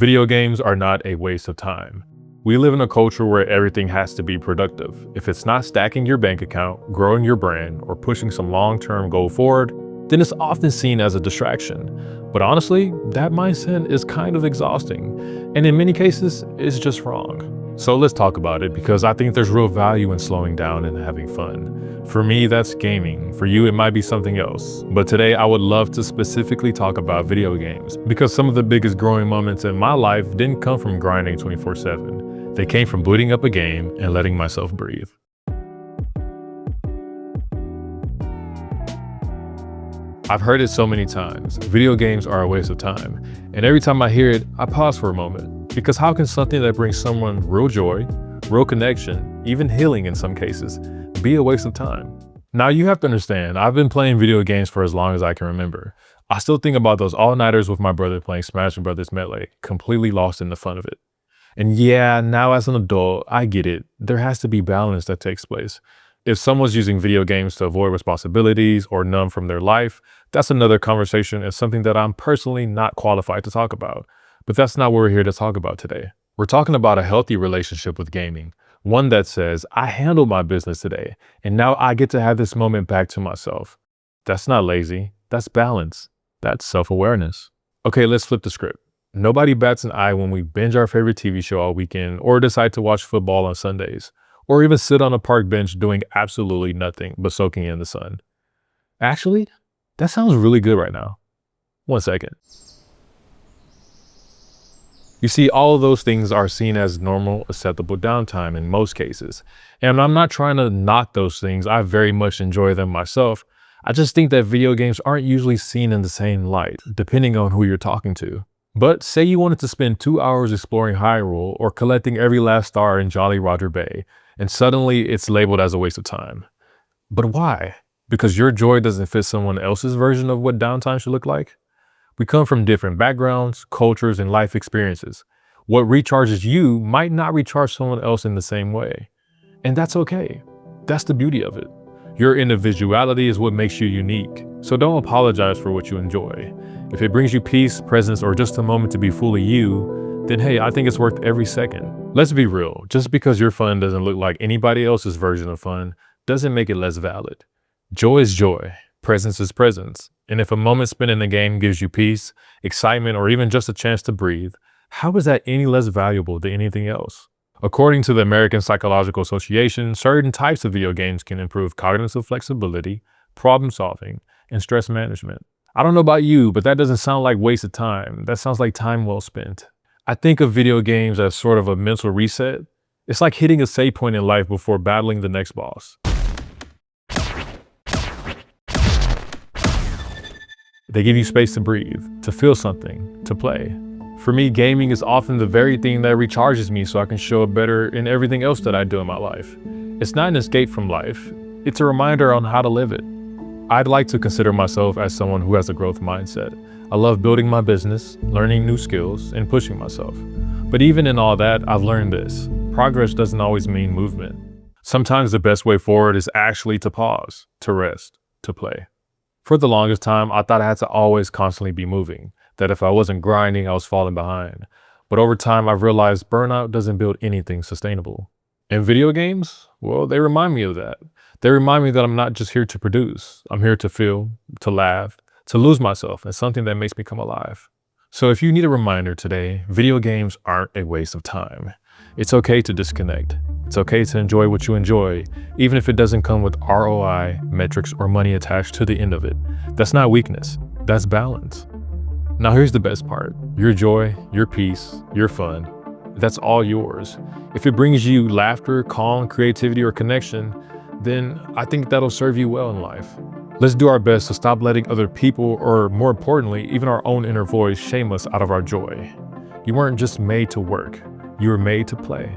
Video games are not a waste of time. We live in a culture where everything has to be productive. If it's not stacking your bank account, growing your brand, or pushing some long-term goal forward, then it's often seen as a distraction. But honestly, that mindset is kind of exhausting, and in many cases, it's just wrong. So let's talk about it, because I think there's real value in slowing down and having fun. For me, that's gaming. For you, it might be something else. But today, I would love to specifically talk about video games, because some of the biggest growing moments in my life didn't come from grinding 24/7. They came from booting up a game and letting myself breathe. I've heard it so many times, video games are a waste of time. And every time I hear it, I pause for a moment. Because how can something that brings someone real joy, real connection, even healing in some cases, be a waste of time? Now you have to understand, I've been playing video games for as long as I can remember. I still think about those all-nighters with my brother playing Smash Bros. Melee, completely lost in the fun of it. And yeah, now as an adult, I get it. There has to be balance that takes place. If someone's using video games to avoid responsibilities or numb from their life, that's another conversation and something that I'm personally not qualified to talk about. But that's not what we're here to talk about today. We're talking about a healthy relationship with gaming. One that says, I handled my business today, and now I get to have this moment back to myself. That's not lazy. That's balance. That's self-awareness. Okay, let's flip the script. Nobody bats an eye when we binge our favorite TV show all weekend or decide to watch football on Sundays, or even sit on a park bench doing absolutely nothing but soaking in the sun. Actually, that sounds really good right now. One second. You see, all of those things are seen as normal, acceptable downtime in most cases. And I'm not trying to knock those things. I very much enjoy them myself. I just think that video games aren't usually seen in the same light, depending on who you're talking to. But say you wanted to spend 2 hours exploring Hyrule or collecting every last star in Jolly Roger Bay, and suddenly it's labeled as a waste of time. But why? Because your joy doesn't fit someone else's version of what downtime should look like? We come from different backgrounds, cultures, and life experiences. What recharges you might not recharge someone else in the same way. And that's okay. That's the beauty of it. Your individuality is what makes you unique. So don't apologize for what you enjoy. If it brings you peace, presence, or just a moment to be fully you, then hey, I think it's worth every second. Let's be real. Just because your fun doesn't look like anybody else's version of fun doesn't make it less valid. Joy is joy. Presence is presence. And if a moment spent in the game gives you peace, excitement, or even just a chance to breathe, how is that any less valuable than anything else? According to the American Psychological Association, certain types of video games can improve cognitive flexibility, problem solving, and stress management. I don't know about you, but that doesn't sound like waste of time. That sounds like time well spent. I think of video games as sort of a mental reset. It's like hitting a save point in life before battling the next boss. They give you space to breathe, to feel something, to play. For me, gaming is often the very thing that recharges me so I can show up better in everything else that I do in my life. It's not an escape from life. It's a reminder on how to live it. I'd like to consider myself as someone who has a growth mindset. I love building my business, learning new skills, and pushing myself. But even in all that, I've learned this. Progress doesn't always mean movement. Sometimes the best way forward is actually to pause, to rest, to play. For the longest time, I thought I had to always constantly be moving, that if I wasn't grinding, I was falling behind. But over time, I've realized burnout doesn't build anything sustainable. And video games, well, they remind me of that. They remind me that I'm not just here to produce. I'm here to feel, to laugh, to lose myself in something that makes me come alive. So if you need a reminder today, video games aren't a waste of time. It's okay to disconnect. It's okay to enjoy what you enjoy, even if it doesn't come with ROI, metrics, or money attached to the end of it. That's not weakness, that's balance. Now here's the best part. Your joy, your peace, your fun, that's all yours. If it brings you laughter, calm, creativity, or connection, then I think that'll serve you well in life. Let's do our best to stop letting other people, or more importantly, even our own inner voice, shame us out of our joy. You weren't just made to work, you were made to play.